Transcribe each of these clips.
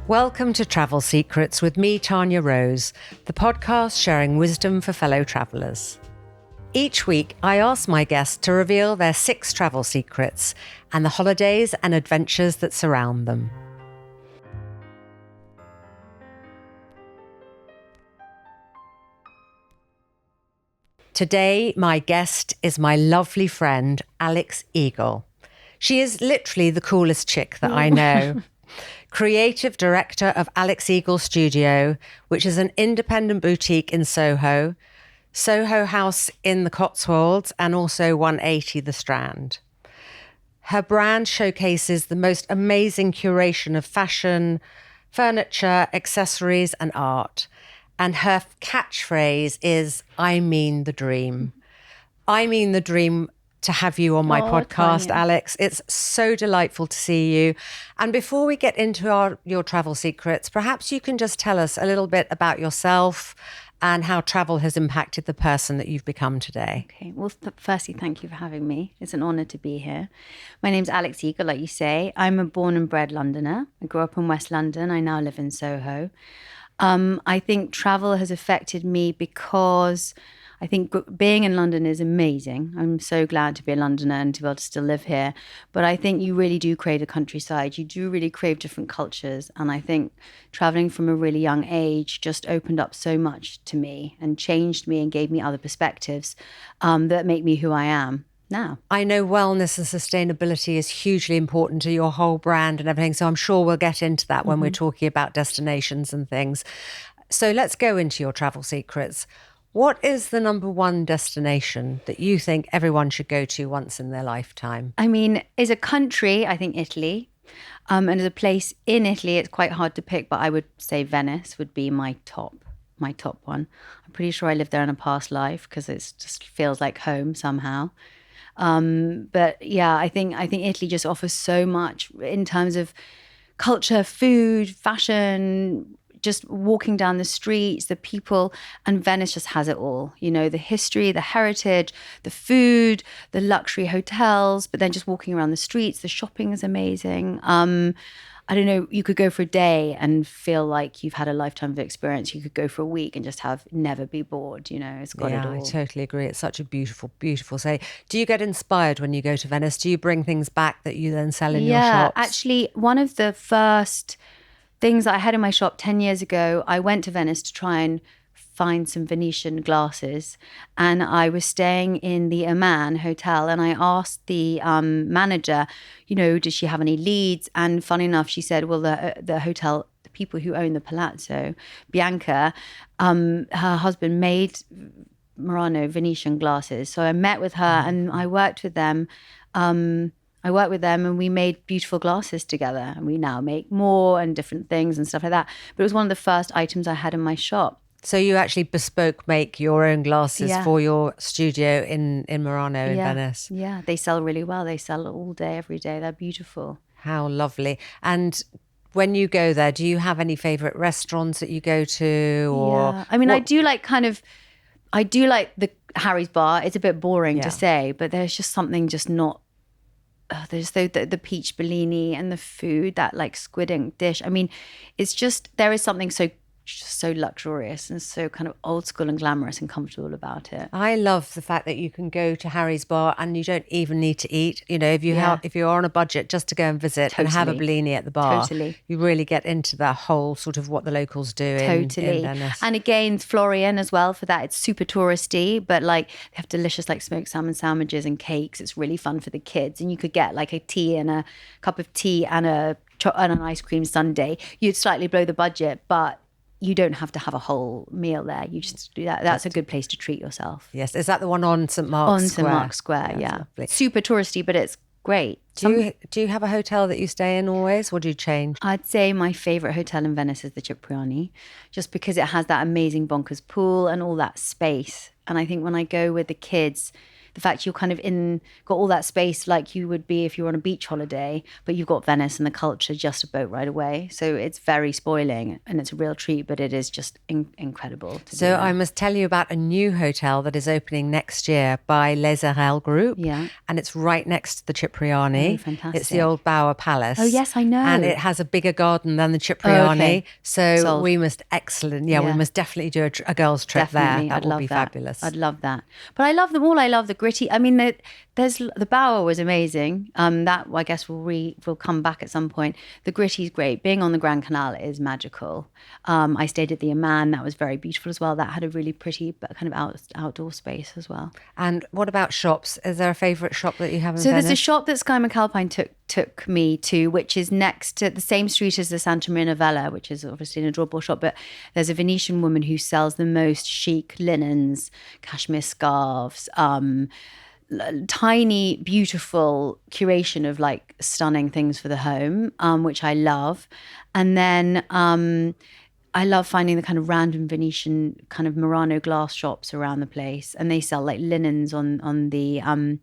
Welcome to Travel Secrets with me, Tanya Rose, the podcast sharing wisdom for fellow travellers. Each week, I ask my guests to reveal their 6 travel secrets and the holidays and adventures that surround them. Today, my guest is my lovely friend, Alex Eagle. She is literally the coolest chick that I know. Creative director of Alex Eagle Studio, which is an independent boutique in Soho House in the Cotswolds, and also 180 The Strand. Her brand showcases the most amazing curation of fashion, furniture, accessories, and art. And her catchphrase is, I mean the dream. I mean the dream to have you on my podcast, Tanya. Alex. It's so delightful to see you. And before we get into your travel secrets, perhaps you can just tell us a little bit about yourself and how travel has impacted the person that you've become today. Okay. Well, firstly, thank you for having me. It's an honour to be here. My name's Alex Eagle, like you say. I'm a born and bred Londoner. I grew up in West London. I now live in Soho. I think travel has affected me because I think being in London is amazing. I'm so glad to be a Londoner and to be able to still live here. But I think you really do crave a countryside. You do really crave different cultures. And I think traveling from a really young age just opened up so much to me and changed me and gave me other perspectives that make me who I am now. I know wellness and sustainability is hugely important to your whole brand and everything. So I'm sure we'll get into that when we're talking about destinations and things. So let's go into your travel secrets. What is the number one destination that you think everyone should go to once in their lifetime? I mean, as a country, I think Italy. And as a place in Italy, it's quite hard to pick, but I would say Venice would be my top one. I'm pretty sure I lived there in a past life because it just feels like home somehow. But yeah, I think Italy just offers so much in terms of culture, food, fashion, just walking down the streets, the people, and Venice just has it all. You know, the history, the heritage, the food, the luxury hotels, but then just walking around the streets, the shopping is amazing. I don't know, you could go for a day and feel like you've had a lifetime of experience. You could go for a week and just never be bored, you know, it's got it all. Yeah, I totally agree. It's such a beautiful, beautiful city. Do you get inspired when you go to Venice? Do you bring things back that you then sell in your shops? Yeah, actually, one of the first things that I had in my shop 10 years ago, I went to Venice to try and find some Venetian glasses, and I was staying in the Aman Hotel, and I asked the manager, you know, does she have any leads? And funny enough, she said, well, the hotel, the people who own the palazzo, Bianca, her husband made Murano Venetian glasses. So I met with her and I worked with them. And we made beautiful glasses together, and we now make more and different things and stuff like that. But it was one of the first items I had in my shop. So you actually bespoke make your own glasses for your studio in Murano in Venice? Yeah, they sell really well. They sell all day, every day. They're beautiful. How lovely. And when you go there, do you have any favourite restaurants that you go to? Or yeah, I mean, I do like the Harry's Bar. It's a bit boring to say, but there's just something just not. There's the peach Bellini and the food, that like squid ink dish. I mean, it's just, there is something so luxurious and so kind of old school and glamorous and comfortable about it. I love the fact that you can go to Harry's Bar and you don't even need to eat. You know, if you're on a budget, just to go and visit and have a Bellini at the bar, you really get into that whole sort of what the locals do in Venice. And again, Florian as well for that. It's super touristy, but like they have delicious like smoked salmon sandwiches and cakes. It's really fun for the kids, and you could get like a tea and a cup of tea and an ice cream sundae. You'd slightly blow the budget, but you don't have to have a whole meal there. You just do that. That's a good place to treat yourself. Yes. Is that the one on St. Mark's Square? On St. Mark's Square, yeah. Lovely. Super touristy, but it's great. Do you have a hotel that you stay in always, or do you change? I'd say my favourite hotel in Venice is the Cipriani, just because it has that amazing bonkers pool and all that space. And I think when I go with the kids, the fact you're kind of got all that space like you would be if you were on a beach holiday, but you've got Venice and the culture just a boat ride away. So it's very spoiling and it's a real treat, but it is just incredible. So I must tell you about a new hotel that is opening next year by Les Arels Group. Yeah. And it's right next to the Cipriani. Oh, fantastic. It's the old Bauer Palace. Oh, yes, I know. And it has a bigger garden than the Cipriani. Okay. So Sold. we must we must definitely do a girls' trip Definitely. there. That I'd would love be that. fabulous. I'd love that. But I love them all. I love the Gritti. I mean, there's the Bauer was amazing. That I guess we'll come back at some point. The Gritti's great. Being on the Grand Canal is magical. I stayed at the Aman. That was very beautiful as well. That had a really pretty but kind of outdoor space as well. And what about shops? Is there a favourite shop that you have in So Venice? there's a shop that Sky McAlpine took me to, which is next to the same street as the Santa Marina Vella, which is obviously an adorable shop. But there's a Venetian woman who sells the most chic linens, cashmere scarves, tiny, beautiful curation of like stunning things for the home, which I love. And then I love finding the kind of random Venetian kind of Murano glass shops around the place, and they sell like linens on the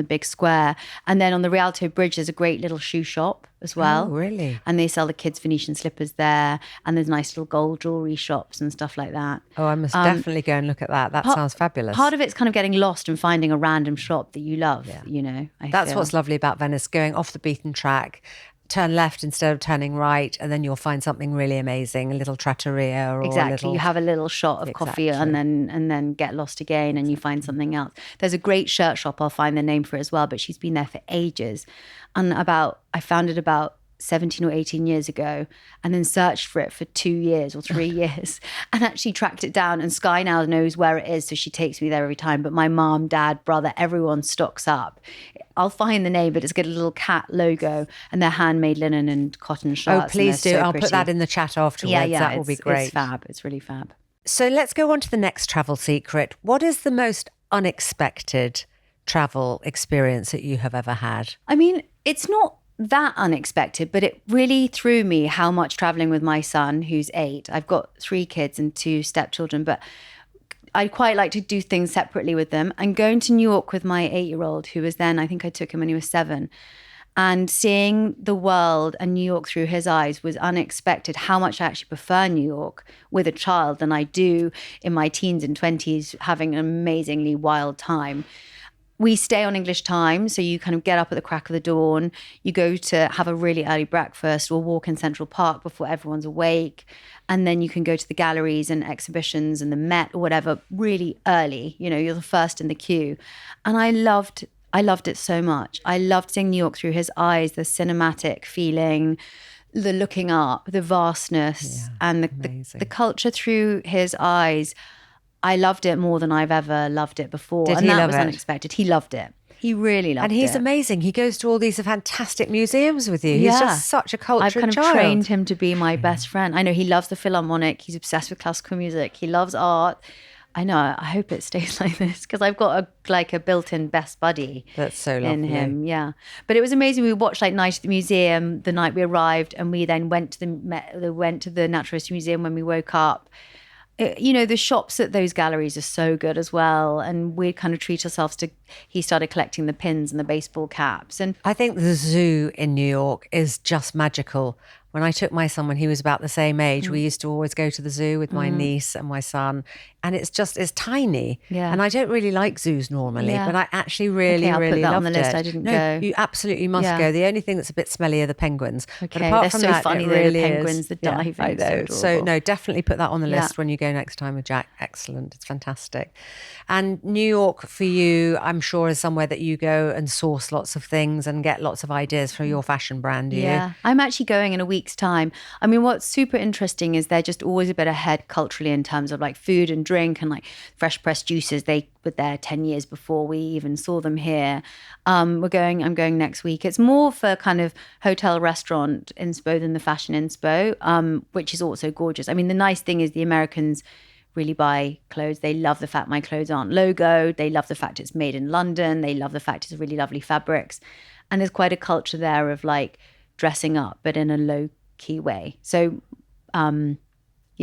big square. And then on the Rialto Bridge, there's a great little shoe shop as well. Oh, really? And they sell the kids' Venetian slippers there. And there's nice little gold jewelry shops and stuff like that. Oh, I must definitely go and look at that. That sounds fabulous. Part of it's kind of getting lost and finding a random shop that you love, That's feel. what's lovely about Venice, going off the beaten track. Turn left instead of turning right, and then you'll find something really amazing, a little trattoria or Exactly. You have a little shot of coffee and then get lost again and you find something else. There's a great shirt shop, I'll find the name for it as well, but she's been there for ages. And I found it about 17 or 18 years ago, and then searched for it for 2 years or 3 years and actually tracked it down. And Sky now knows where it is, so she takes me there every time. But my mom, dad, brother, everyone stocks up. I'll find the name, but it's got a little cat logo and they're handmade linen and cotton shirts. Oh, please do. So I'll pretty. put that in the chat afterwards. Yeah, that will be great. It's fab. It's really fab. So let's go on to the next travel secret. What is the most unexpected travel experience that you have ever had? I mean, it's not that unexpected, but it really threw me how much traveling with my son, who's 8. I've got 3 kids and 2 stepchildren, but I quite like to do things separately with them. And going to New York with my 8-year-old, who was then, I think I took him when he was 7, and seeing the world and New York through his eyes was unexpected. How much I actually prefer New York with a child than I do in my teens and 20s, having an amazingly wild time. We stay on English time, so you kind of get up at the crack of the dawn. You go to have a really early breakfast or walk in Central Park before everyone's awake. And then you can go to the galleries and exhibitions and the Met or whatever really early. You're the first in the queue. And I loved it so much. I loved seeing New York through his eyes, the cinematic feeling, the looking up, the vastness, and the culture through his eyes. I loved it more than I've ever loved it before. Did and he that love was it? Unexpected. He loved it. He really loved it. And he's amazing. He goes to all these fantastic museums with you. Yeah. He's just such a cultured I've kind of child. trained him to be my best friend. I know he loves the Philharmonic. He's obsessed with classical music. He loves art. I know. I hope it stays like this because I've got a built-in best buddy. That's so lovely. In him, yeah. But it was amazing. We watched Night at the Museum the night we arrived, and we then went to the Natural History Museum when we woke up. The shops at those galleries are so good as well, and we kind of treat ourselves to. He started collecting the pins and the baseball caps, and I think the zoo in New York is just magical. When I took my son when he was about the same age, we used to always go to the zoo with my niece and my son. And it's tiny. Yeah. And I don't really like zoos normally, but I actually really, I'll really put that loved on the list. it. I didn't No, go. you absolutely must Yeah. go. The only thing that's a bit smelly are the penguins. Okay, But apart they're from so that, funny, it though, the really penguins, is. the Yeah, diving, I know. so So adorable. no, definitely put that on the list Yeah. when you go next time with Jack. Excellent. It's fantastic. And New York for you, I'm sure, is somewhere that you go and source lots of things and get lots of ideas for your fashion brand, do you? Yeah, I'm actually going in a week's time. I mean, what's super interesting is they're just always a bit ahead culturally in terms of food and drink and fresh pressed juices. They were there 10 years before we even saw them here. I'm going next week. It's more for kind of hotel restaurant inspo than the fashion inspo, which is also gorgeous. I mean, the nice thing is the Americans really buy clothes. They love the fact my clothes aren't logoed. They love the fact it's made in London. They love the fact it's really lovely fabrics. And there's quite a culture there of dressing up, but in a low key way. So,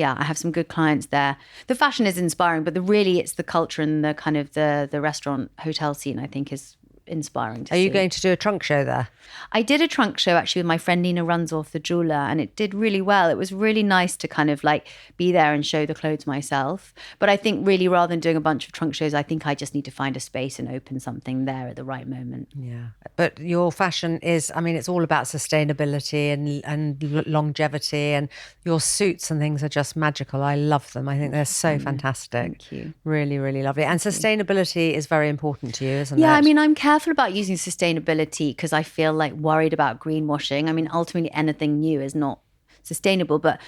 Yeah, I have some good clients there. The fashion is inspiring, but it's the culture and the kind of the restaurant hotel scene, I think, is inspiring to see. Are you going to do a trunk show there? I did a trunk show actually with my friend Nina Runsdorf, the jeweler, and it did really well. It was really nice to kind of like be there and show the clothes myself. But I think really rather than doing a bunch of trunk shows, I think I just need to find a space and open something there at the right moment. Yeah. But your fashion is, I mean, it's all about sustainability and longevity, and your suits and things are just magical. I love them. I think they're so fantastic. Thank you. Really, really lovely. And sustainability is very important to you, isn't it? Yeah, I mean, I'm careful about using sustainability because I feel like worried about greenwashing. I mean, ultimately anything new is not sustainable, but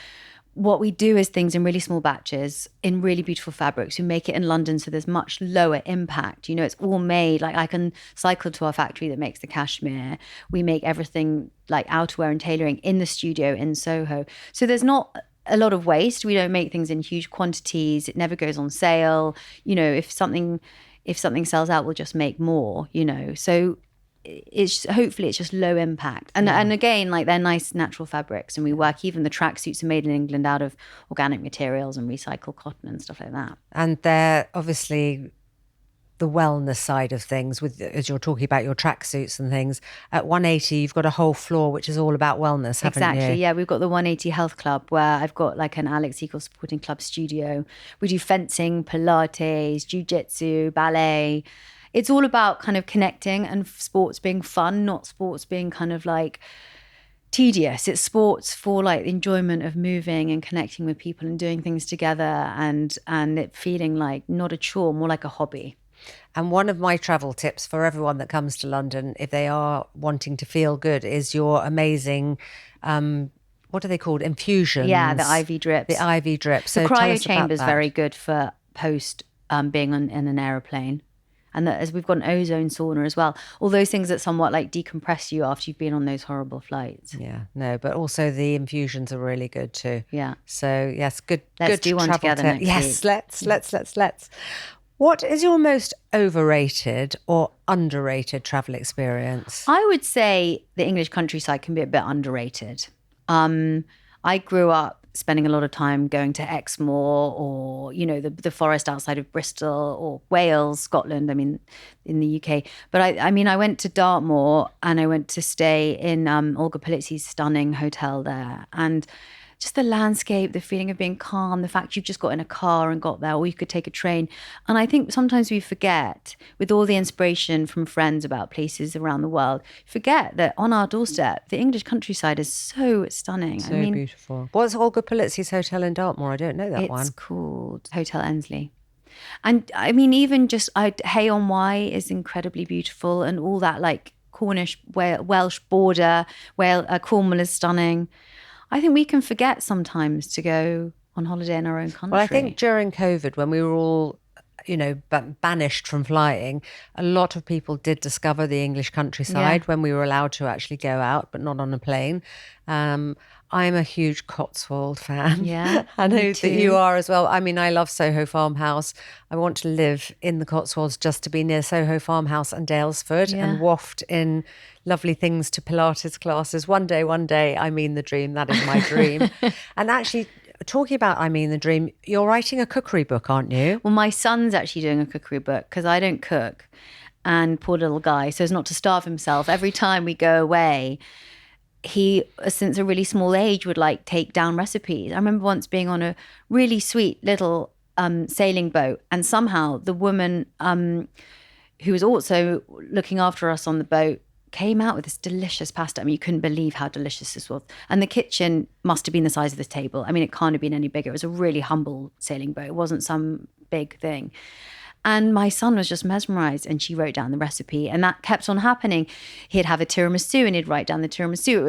what we do is things in really small batches in really beautiful fabrics. We make it in London, so there's much lower impact. You know, it's all made, like I can cycle to our factory that makes the cashmere. We make everything like outerwear and tailoring in the studio in Soho. So there's not a lot of waste. We don't make things in huge quantities. It never goes on sale. You know, if something sells out, we'll just make more, you know. So hopefully it's just low impact. And again, like they're nice natural fabrics, and we work, even the tracksuits are made in England out of organic materials and recycled cotton and stuff like that. And they're obviously the wellness side of things, with, as you're talking about your tracksuits and things. At 180, you've got a whole floor which is all about wellness, haven't you? Exactly, yeah. We've got the 180 Health Club, where I've got like an Alex Eagle Sporting Club studio. We do fencing, Pilates, jiu-jitsu, ballet. It's all about kind of connecting and sports being fun, not sports being kind of like tedious. It's sports for like the enjoyment of moving and connecting with people and doing things together, and it feeling like not a chore, more like a hobby. And one of my travel tips for everyone that comes to London, if they are wanting to feel good, is your amazing, what are they called? Infusions. Yeah, the IV drips. The IV drips. The cryo chamber is very good for post being in an aeroplane. And as we've got an ozone sauna as well. All those things that somewhat like decompress you after you've been on those horrible flights. Yeah, no, but also the infusions are really good too. Yeah. So yes, good. Let's good do one travel together tip. next Yes, week. let's. What is your most overrated or underrated travel experience? I would say the English countryside can be a bit underrated. I grew up spending a lot of time going to Exmoor, or, you know, the forest outside of Bristol, or Wales, Scotland, I mean, in the UK. But I mean, I went to Dartmoor and I went to stay in Olga Polizzi's stunning hotel there. And just the landscape, the feeling of being calm, the fact you've just got in a car and got there, or you could take a train. And I think sometimes we forget, with all the inspiration from friends about places around the world, forget that on our doorstep, the English countryside is so stunning. So beautiful. What's Olga Polizzi's hotel in Dartmoor? I don't know that one. It's called Hotel Ensley. And I mean, even just Hay-on-Wye is incredibly beautiful, and all that like Cornish, Welsh border, Cornwall is stunning. I think we can forget sometimes to go on holiday in our own country. Well, I think during COVID, when we were all, you know, banished from flying, a lot of people did discover the English countryside when we were allowed to actually go out, but not on a plane. I'm a huge Cotswold fan. Yeah, I know that you are as well. I mean, I love Soho Farmhouse. I want to live in the Cotswolds just to be near Soho Farmhouse and Dalesford and waft in lovely things to Pilates classes. One day, I mean the dream. That is my dream. And actually, talking about I mean the dream, you're writing a cookery book, aren't you? Well, my son's actually doing a cookery book because I don't cook. And poor little guy, so as not to starve himself, every time we go away, he, since a really small age, would like take down recipes. I remember once being on a really sweet little sailing boat, and somehow the woman who was also looking after us on the boat came out with this delicious pasta. I mean, you couldn't believe how delicious this was. And the kitchen must have been the size of this table. I mean, it can't have been any bigger. It was a really humble sailing boat. It wasn't some big thing. And my son was just mesmerized, and she wrote down the recipe, and that kept on happening. He'd have a tiramisu and he'd write down the tiramisu.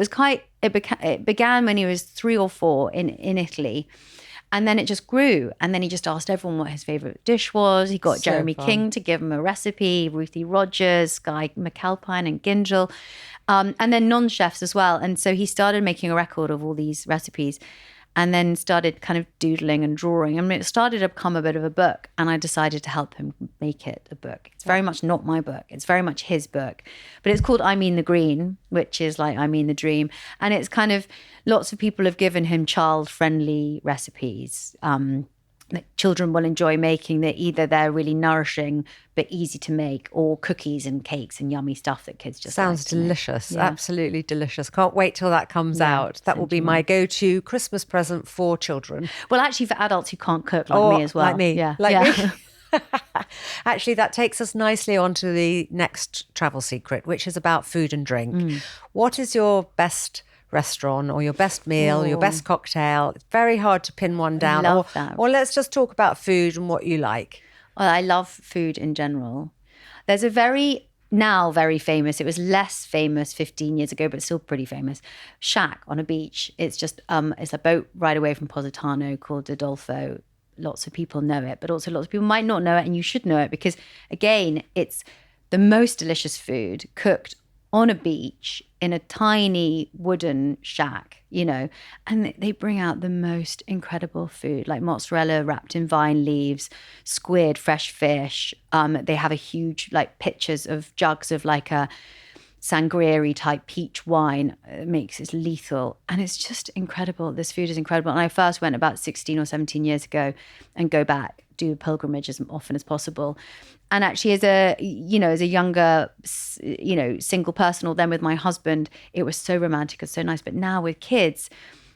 It began when he was 3 or 4 in Italy. And then it just grew. And then he just asked everyone what his favorite dish was. He got Jeremy King to give him a recipe, Ruthie Rogers, Guy McAlpine and Gingell, and then non-chefs as well. And so he started making a record of all these recipes. and then started kind of doodling and drawing. I mean, it started to become a bit of a book, and I decided to help him make it a book. It's very much not my book. It's very much his book. But it's called I Mean the Green, which is like I Mean the Dream. And it's kind of, lots of people have given him child-friendly recipes that children will enjoy making, that either they're really nourishing but easy to make, or cookies and cakes and yummy stuff that kids just sounds like to make. delicious. Yeah. Absolutely delicious. Can't wait till that comes out. That will be my go-to Christmas present for children. Well, actually, for adults who can't cook like me as well. Like me. Yeah. Like me. Actually, that takes us nicely onto the next travel secret, which is about food and drink. What is your best restaurant or your best meal, your best cocktail? It's very hard to pin one down. I love that. Or let's just talk about food and what you like. Well, I love food in general. There's a very famous, it was less famous 15 years ago, but still pretty famous, shack on a beach. It's just, it's a boat right away from Positano called Adolfo. Lots of people know it, but also lots of people might not know it, and you should know it because, again, it's the most delicious food cooked on a beach in a tiny wooden shack, and they bring out the most incredible food, like mozzarella wrapped in vine leaves, squid, fresh fish. They have a huge, like, pictures of jugs of like a sangria type peach wine. It makes it lethal, and it's just incredible. This food is incredible. And I first went about 16 or 17 years ago, and go back, do a pilgrimage as often as possible. And actually, as a younger, single person, or then with my husband, it was so romantic and so nice. But now with kids,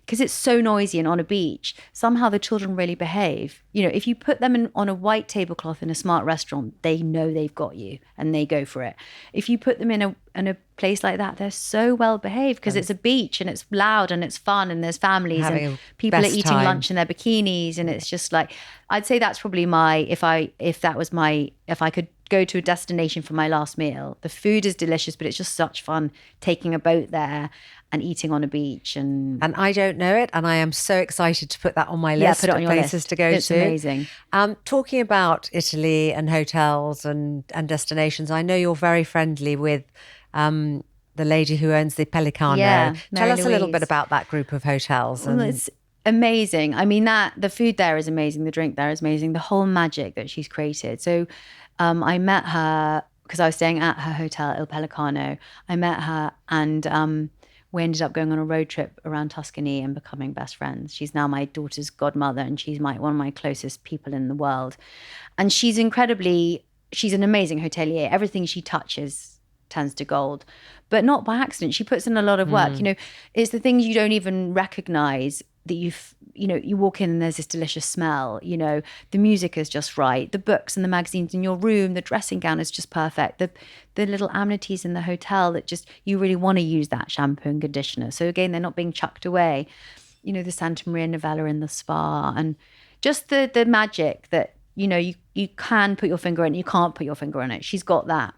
because it's so noisy and on a beach, somehow the children really behave. If you put them on a white tablecloth in a smart restaurant, they know they've got you and they go for it. If you put them in a place like that, they're so well behaved because it's a beach and it's loud and it's fun and there's families and people are eating lunch in their bikinis, and it's just like, I'd say that's probably if I could go to a destination for my last meal. The food is delicious, but it's just such fun taking a boat there and eating on a beach. And I don't know it, and I am so excited to put that on my list put it on of your places list. to go It's to. amazing. Talking about Italy and hotels and destinations, I know you're very friendly with the lady who owns the Pellicano. Yeah, Tell us a little Louise. bit about that group of hotels. Well, it's amazing. I mean, the food there is amazing. The drink there is amazing. The whole magic that she's created. So I met her because I was staying at her hotel, Il Pellicano. I met her, and we ended up going on a road trip around Tuscany and becoming best friends. She's now my daughter's godmother, and she's one of my closest people in the world. And she's an amazing hotelier. Everything she touches turns to gold, but not by accident. She puts in a lot of work. It's the things you don't even recognize that you walk in and there's this delicious smell. The music is just right. The books and the magazines in your room, the dressing gown is just perfect. The little amenities in the hotel that just, you really want to use that shampoo and conditioner. So again, they're not being chucked away. The Santa Maria Novella in the spa, and just the magic that, you can put your finger in, you can't put your finger on it. She's got that.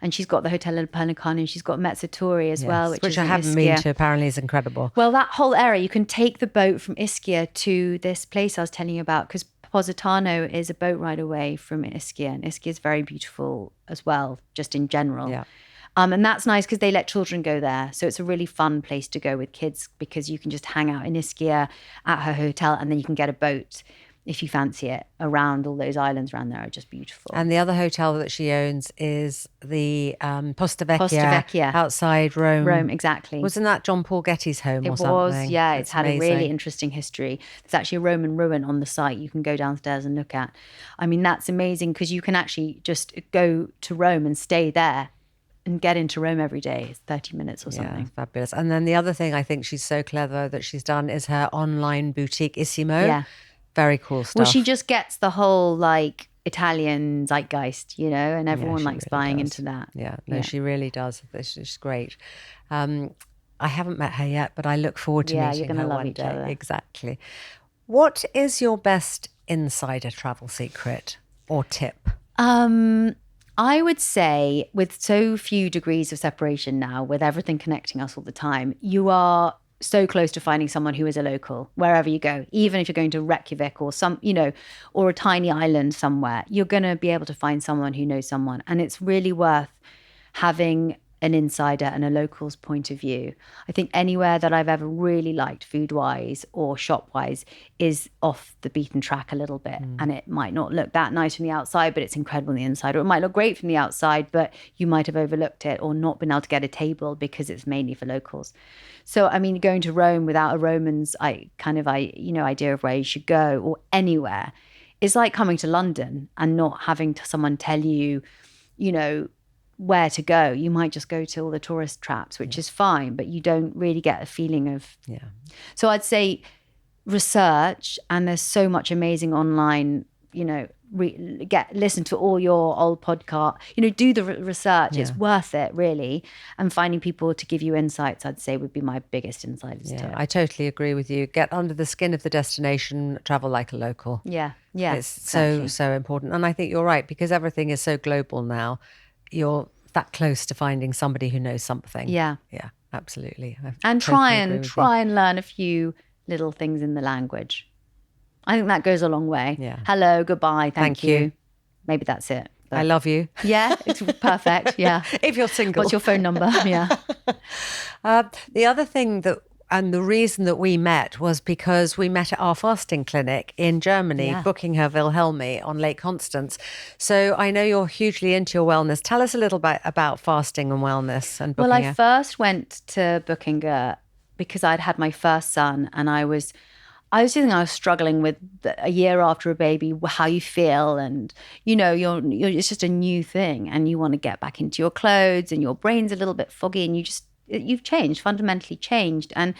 And she's got the Hotel Il Pellicano, and she's got Mezzatori as well, which I haven't been to. Apparently is incredible. Well, that whole area, you can take the boat from Ischia to this place I was telling you about, because Positano is a boat ride away from Ischia, and Ischia is very beautiful as well, just in general. Yeah. And that's nice because they let children go there. So it's a really fun place to go with kids, because you can just hang out in Ischia at her hotel, and then you can get a boat if you fancy it around. All those islands around there are just beautiful. And the other hotel that she owns is the Posta Vecchia outside Rome. Rome, exactly. Wasn't that John Paul Getty's home or something? It was, yeah. It's had amazing. a really interesting history. There's actually a Roman ruin on the site you can go downstairs and look at. I mean, that's amazing because you can actually just go to Rome and stay there and get into Rome every day. It's 30 minutes or something. Yeah, fabulous. And then the other thing I think she's so clever that she's done is her online boutique, Issimo. Yeah. Very cool stuff. Well, she just gets the whole like Italian zeitgeist, and everyone she likes really buying does. into that. Yeah, no, she really does. She's great. I haven't met her yet, but I look forward to meeting you're gonna her love one each day. other. Exactly. What is your best insider travel secret or tip? I would say, with so few degrees of separation now, with everything connecting us all the time, you are so close to finding someone who is a local wherever you go. Even if you're going to Reykjavik or or a tiny island somewhere, you're going to be able to find someone who knows someone. And it's really worth having an insider and a local's point of view. I think anywhere that I've ever really liked food-wise or shop-wise is off the beaten track a little bit. And it might not look that nice from the outside, but it's incredible on the inside. Or it might look great from the outside, but you might have overlooked it or not been able to get a table because it's mainly for locals. So, I mean, going to Rome without a Roman's idea of where you should go, or anywhere, is like coming to London and not having someone tell you, where to go. You might just go to all the tourist traps, which is fine, but you don't really get a feeling of. Yeah. So I'd say research, and there's so much amazing online. Listen to all your old podcast. Do the research. Yeah. It's worth it, really. And finding people to give you insights, I'd say, would be my biggest insights too. I totally agree with you. Get under the skin of the destination. Travel like a local. Yeah. It's exactly. so important. And I think you're right, because everything is so global now. You're that close to finding somebody who knows something. Yeah, absolutely. And try and learn a few little things in the language. I think that goes a long way. Yeah. Hello, goodbye, thank you. Maybe that's it. But I love you. Yeah, it's perfect. Yeah. If you're single. What's your phone number? Yeah. The other thing and the reason that we met was because we met at our fasting clinic in Germany, Buckinger Wilhelmi on Lake Constance. So I know you're hugely into your wellness. Tell us a little bit about fasting and wellness and Buckinger. Well, I first went to Buckinger because I'd had my first son, and I was struggling with a year after a baby, how you feel, and you're it's just a new thing, and you want to get back into your clothes, and your brain's a little bit foggy, and you've changed, fundamentally changed, and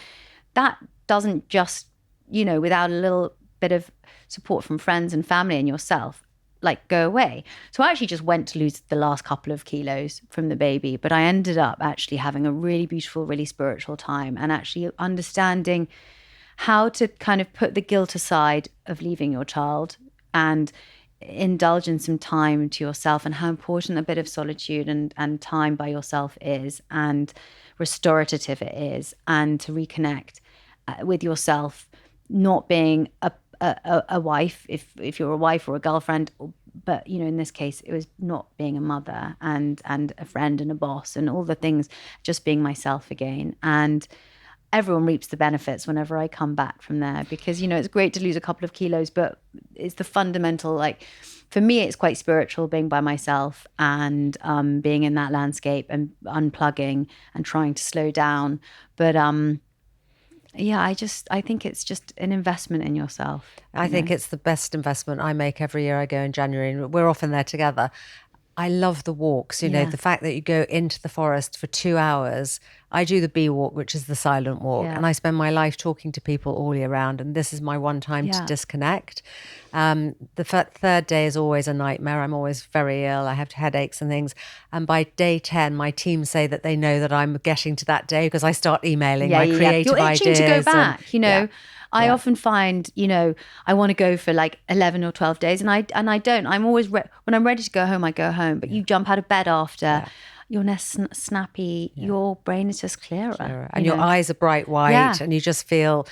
that doesn't just without a little bit of support from friends and family and yourself, like, go away. So I actually just went to lose the last couple of kilos from the baby, but I ended up actually having a really beautiful, really spiritual time, and actually understanding how to kind of put the guilt aside of leaving your child and indulge in some time to yourself, and how important a bit of solitude and time by yourself is, and restorative it is, and to reconnect with yourself, not being a wife, if you're a wife or a girlfriend, but in this case it was not being a mother and a friend and a boss and all the things, just being myself again. And everyone reaps the benefits whenever I come back from there, because it's great to lose a couple of kilos, but it's the fundamental, like, for me it's quite spiritual, being by myself and being in that landscape and unplugging and trying to slow down. But I think it's just an investment in yourself. I think it's the best investment I make every year. I go in January, and we're often there together. I love the walks, the fact that you go into the forest for 2 hours. I do the bee walk, which is the silent walk, and I spend my life talking to people all year round, and this is my one time to disconnect. The third day is always a nightmare. I'm always very ill. I have headaches and things. And by day 10, my team say that they know that I'm getting to that day because I start emailing my creative You're itching ideas. To go back, I often find, I want to go for like 11 or 12 days, and I don't. I'm always, when I'm ready to go home, I go home. But you jump out of bed after, you're less snappy, your brain is just clearer. And your eyes are bright white, and you just feel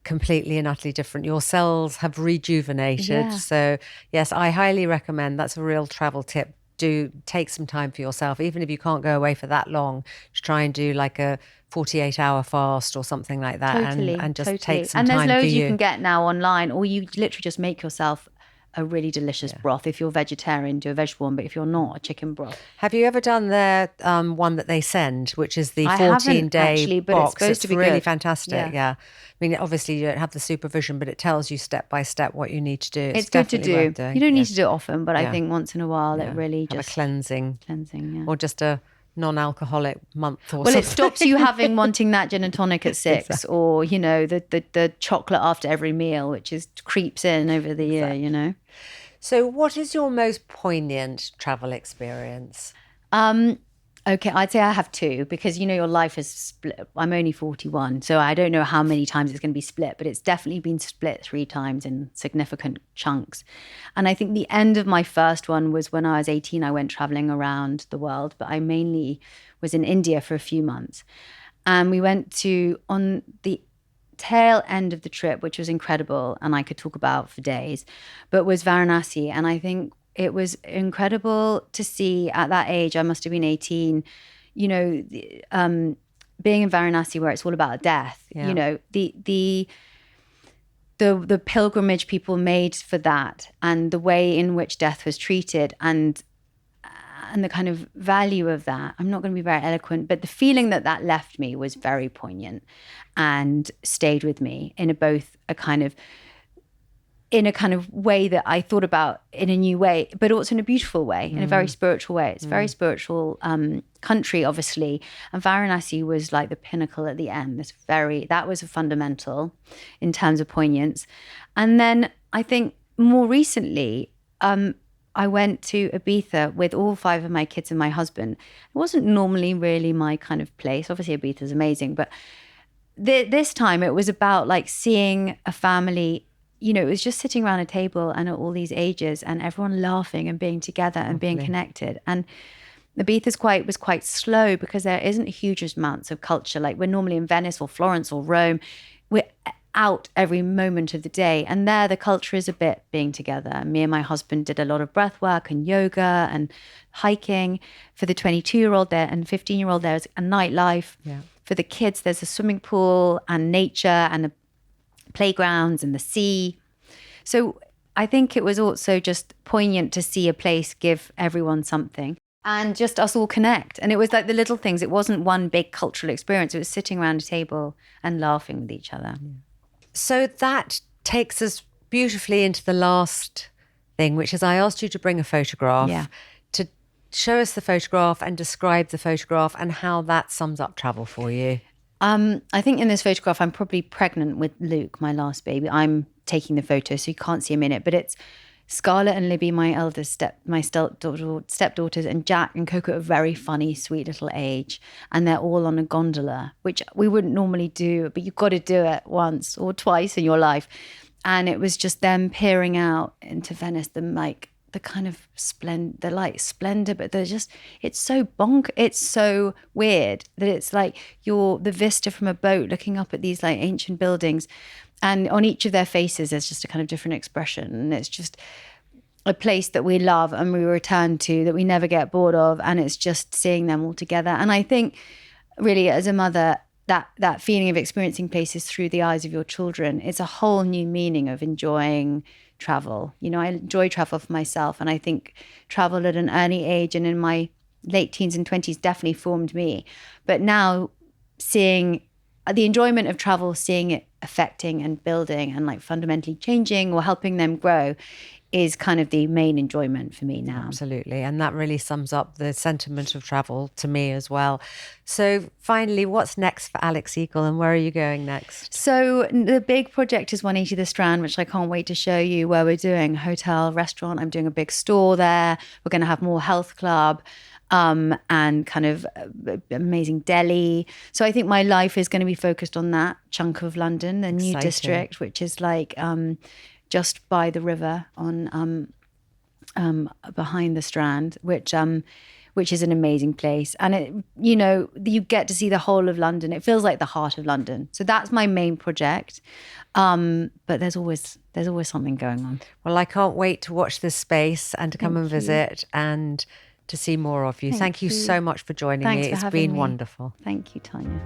completely and utterly different. Your cells have rejuvenated. Yeah. So yes, I highly recommend. That's a real travel tip. Do take some time for yourself, even if you can't go away for that long. Just try and do like a 48-hour fast or something like that, and just take some time for you. And there's loads you can get now online, or you literally just make yourself a really delicious broth. If you're vegetarian, do a vegetable one, but if you're not, a chicken broth. Have you ever done their one that they send, which is the 14-day but box? It's supposed to be really good. Fantastic. Yeah. I mean, obviously you don't have the supervision, but it tells you step by step what you need to do. It's good to do. You don't need to do it often, but I think once in a while it really have just a cleansing, or just a non-alcoholic month or something. It stops you wanting that gin and tonic at 6, exactly. Or the chocolate after every meal, which creeps in over the year. So what is your most poignant travel experience? Okay, I'd say I have 2, because your life is split. I'm only 41, so I don't know how many times it's going to be split, but it's definitely been split 3 times in significant chunks. And I think the end of my first one was when I was 18. I went traveling around the world, but I mainly was in India for a few months. And we went on the tail end of the trip, which was incredible, and I could talk about for days, but was Varanasi. And I think it was incredible to see at that age, I must have been 18, being in Varanasi where it's all about death, the pilgrimage people made for that, and the way in which death was treated, and the kind of value of that. I'm not going to be very eloquent, but the feeling that left me was very poignant and stayed with me in a kind of way that I thought about in a new way, but also in a beautiful way, in a very spiritual way. It's a very spiritual country, obviously. And Varanasi was like the pinnacle at the end. That was a fundamental in terms of poignance. And then I think more recently, I went to Ibiza with all 5 of my kids and my husband. It wasn't normally really my kind of place. Obviously, Ibiza is amazing, but this time it was about like seeing a family. It was just sitting around a table and at all these ages and everyone laughing and being together and being connected. And Ibiza was quite slow because there isn't huge amounts of culture. Like we're normally in Venice or Florence or Rome. We're out every moment of the day. And there the culture is a bit being together. Me and my husband did a lot of breath work and yoga and hiking. For the 22-year-old there and 15-year-old, there's a nightlife. Yeah. For the kids, there's a swimming pool and nature and a playgrounds and the sea. So I think it was also just poignant to see a place give everyone something and just us all connect. And it was like the little things. It wasn't one big cultural experience. It was sitting around a table and laughing with each other. So that takes us beautifully into the last thing, which is I asked you to bring a photograph to show us the photograph and describe the photograph and how that sums up travel for you. I think in this photograph, I'm probably pregnant with Luke, my last baby. I'm taking the photo, so you can't see him in it. But it's Scarlett and Libby, my eldest stepdaughters, and Jack and Coco, a very funny, sweet little age. And they're all on a gondola, which we wouldn't normally do, but you've got to do it once or twice in your life. And it was just them peering out into Venice, the kind of splendor, but they're just, it's so it's so weird that it's like the vista from a boat looking up at these like ancient buildings, and on each of their faces there's just a kind of different expression, and it's just a place that we love and we return to, that we never get bored of, and it's just seeing them all together. And I think really as a mother, that feeling of experiencing places through the eyes of your children, it's a whole new meaning of enjoying travel. I enjoy travel for myself, and I think travel at an early age and in my late teens and 20s definitely formed me. But now seeing the enjoyment of travel, seeing it affecting and building and like fundamentally changing or helping them grow is kind of the main enjoyment for me now. Absolutely. And that really sums up the sentiment of travel to me as well. So finally, what's next for Alex Eagle and where are you going next? So the big project is 180 The Strand, which I can't wait to show you, where we're doing hotel, restaurant. I'm doing a big store there. We're going to have more health club and kind of amazing deli. So I think my life is going to be focused on that chunk of London, the new district, which is like just by the river on behind the Strand, which is an amazing place. And it, you get to see the whole of London. It feels like the heart of London. So that's my main project. But there's always something going on. Well, I can't wait to watch this space and to come and visit and to see more of you. Thank you so much for joining me. It's been wonderful. Thank you, Tanya.